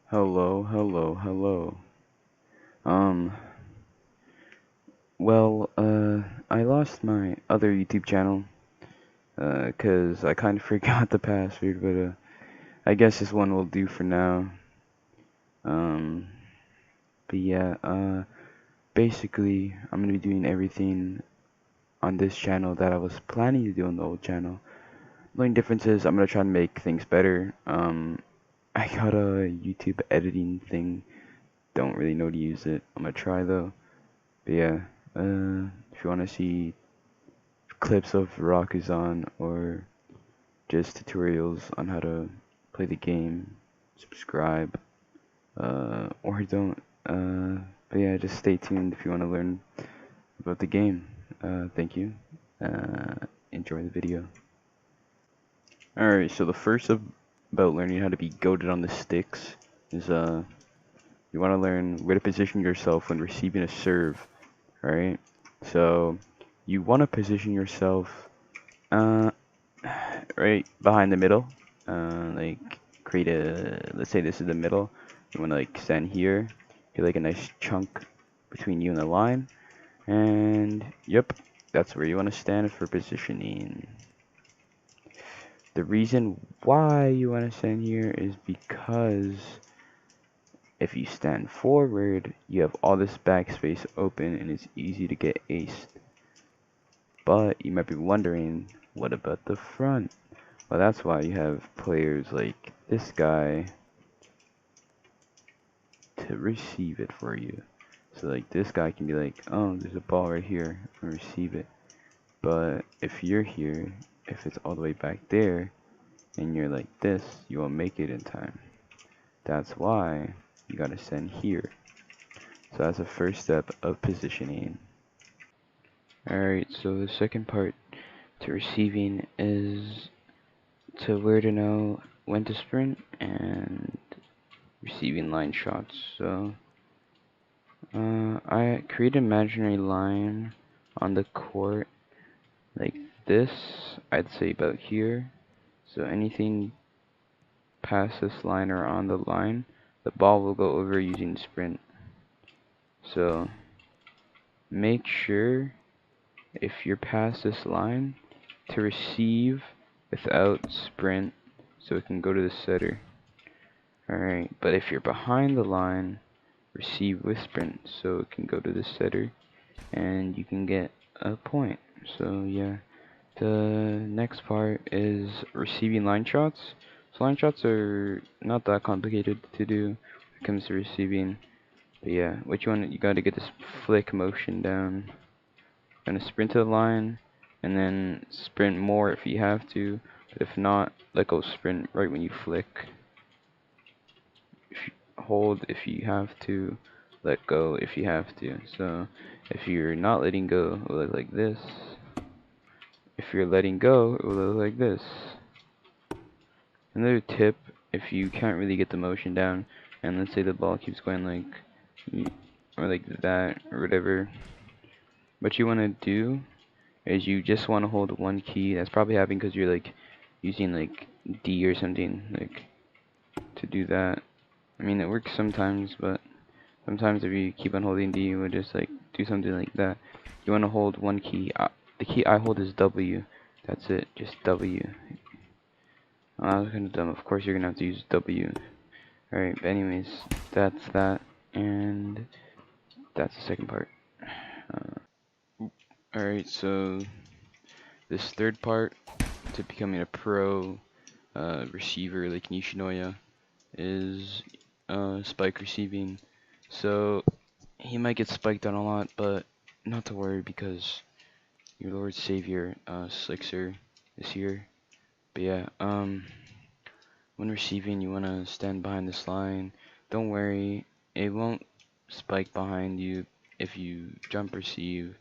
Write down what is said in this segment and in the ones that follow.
Hello, hello, hello. Um, I lost my other YouTube channel, 'cause I kind of forgot the password, but, I guess this one will do for now. Um, but yeah, basically, I'm gonna be doing everything on this channel that I was planning to do on the old channel. The only difference is I'm gonna try and make things better. I got a YouTube editing thing, don't really know to use it. I'm gonna try though. But yeah, if you want to see clips of Rakuzan or just tutorials on how to play the game, subscribe, or don't. But yeah, just stay tuned if you want to learn about the game. Thank you. Enjoy the video. Alright, so the first about learning how to be goated on the sticks is you want to learn where to position yourself when receiving a serve. Right? So you want to position yourself uh, right behind the middle. Like create a, let's say this is the middle. You want to like stand here, get like a nice chunk between you and the line, and yep, that's where you want to stand for positioning. The reason why you want to stand here is because if you stand forward, you have all this backspace open and it's easy to get aced. But you might be wondering, what about the front? Well, that's why you have players like this guy to receive it for you. So like this guy can be like, oh, there's a ball right here, and receive it. But if you're here, if it's all the way back there, and you're like this, you won't make it in time. That's why you gotta send here. So that's the first step of positioning. Alright, so the second part to receiving is to where to know when to sprint and receiving line shots. So I create an imaginary line on the court like this. I'd say about here. So anything past this line or on the line, the ball will go over using sprint. So make sure if you're past this line to receive without sprint so it can go to the setter. Alright, but if you're behind the line, receive with sprint so it can go to the setter and you can get a point. So yeah, the next part is receiving line shots. So line shots are not that complicated to do when it comes to receiving. But yeah, what you gotta get this flick motion down. Gonna sprint to the line and then sprint more if you have to, but if not, let go sprint right when you flick. Hold if you have to, let go if you have to. So if you're not letting go, it will look like this. If you're letting go, it will look like this. Another tip, if you can't really get the motion down, and let's say the ball keeps going like, or like that, or whatever, what you want to do is you just want to hold one key. That's probably happening because you're like using like D or something like to do that. I mean, it works sometimes, but sometimes if you keep on holding D, you would just like do something like that. You want to hold one key. The key I hold is W. That's it, just W. That was kind of dumb. Of course, you're gonna have to use W. Alright, but anyways, that's that, and that's the second part. Alright, so this third part to becoming a pro receiver like Nishinoya is spike receiving. So he might get spiked on a lot, but not to worry because your Lord Savior, Slickser, is here. But yeah, when receiving, you want to stand behind this line. Don't worry, it won't spike behind you if you jump receive.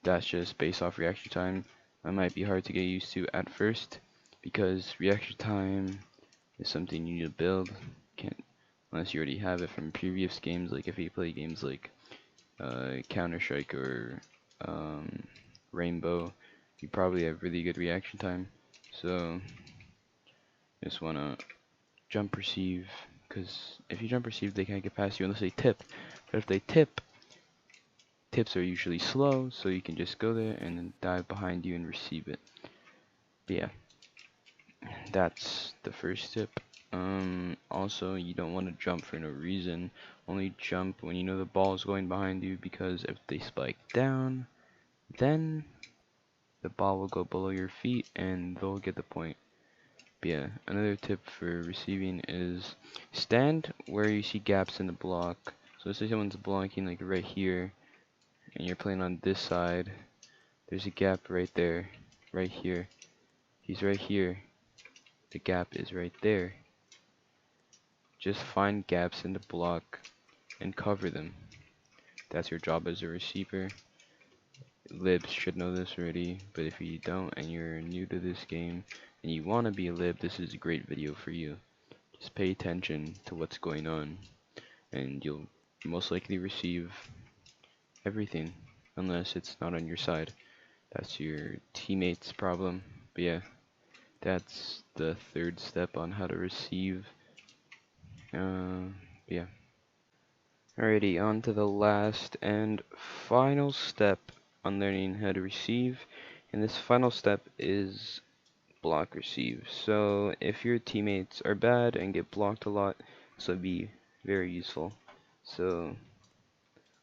That's just based off reaction time. That might be hard to get used to at first because reaction time is something you need to build. Can't unless you already have it from previous games. Like if you play games like Counter-Strike or Rainbow, you probably have really good reaction time. So just wanna jump receive because if you jump receive, they can't get past you unless they tip. But if they tip, tips are usually slow, so you can just go there and then dive behind you and receive it. But yeah, that's the first tip. Also, you don't want to jump for no reason. Only jump when you know the ball is going behind you, because if they spike down, then the ball will go below your feet and they'll get the point. But yeah, another tip for receiving is stand where you see gaps in the block. So let's say someone's blocking like right here, and you're playing on this side. There's a gap right there, right here. He's right here. The gap is right there. Just find gaps in the block and cover them. That's your job as a receiver. Libs should know this already, but if you don't and you're new to this game and you want to be a lib, this is a great video for you. Just pay attention to what's going on, and you'll most likely receive everything, unless it's not on your side. That's your teammate's problem. But yeah, that's the third step on how to receive. Yeah. Alrighty, on to the last and final step on learning how to receive. And this final step is block receive. So if your teammates are bad and get blocked a lot, this would be very useful. So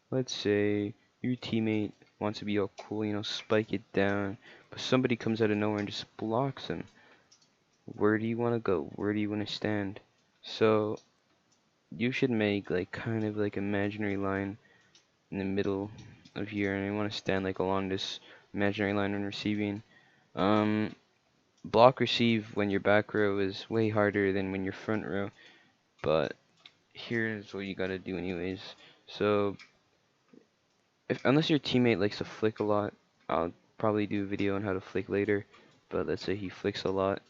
let's say your teammate wants to be all cool, you know, spike it down, but somebody comes out of nowhere and just blocks him. Where do you want to go? Where do you want to stand? So you should make like kind of like imaginary line in the middle of here, and you want to stand like along this imaginary line when receiving. Block receive when your back row is way harder than when your front row, but here's what you gotta do anyways. So unless your teammate likes to flick a lot, I'll probably do a video on how to flick later, but let's say he flicks a lot,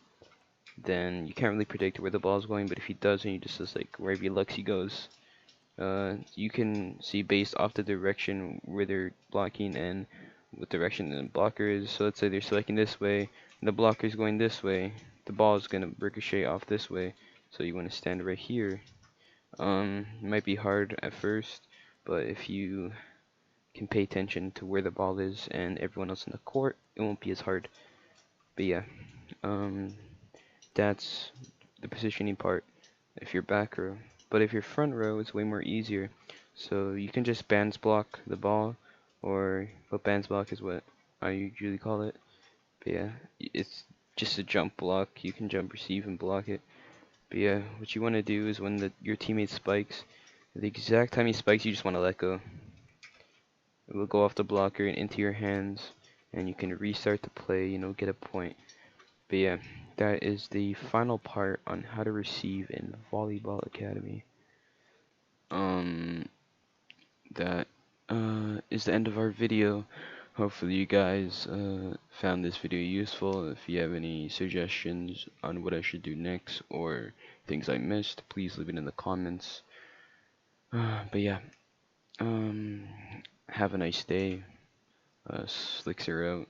then you can't really predict where the ball's going, but if he does, and you just like wherever he looks he goes. You can see based off the direction where they're blocking and what direction the blocker is. So let's say they're selecting this way, and the blocker is going this way. The ball is gonna ricochet off this way, so you want to stand right here. It might be hard at first, but if you can pay attention to where the ball is and everyone else in the court, it won't be as hard. But yeah, that's the positioning part if you're back row. But if you're front row, it's way more easier. So you can just bands block the ball, or what bands block is what I usually call it. But yeah, it's just a jump block. You can jump receive and block it. But yeah, what you want to do is when your teammate spikes, the exact time he spikes, you just want to let go. It will go off the blocker and into your hands, and you can restart the play, you know, get a point. But yeah, that is the final part on how to receive in Volleyball Academy. That is the end of our video. Hopefully you guys found this video useful. If you have any suggestions on what I should do next or things I missed, please leave it in the comments. But yeah, have a nice day. Slicks are out.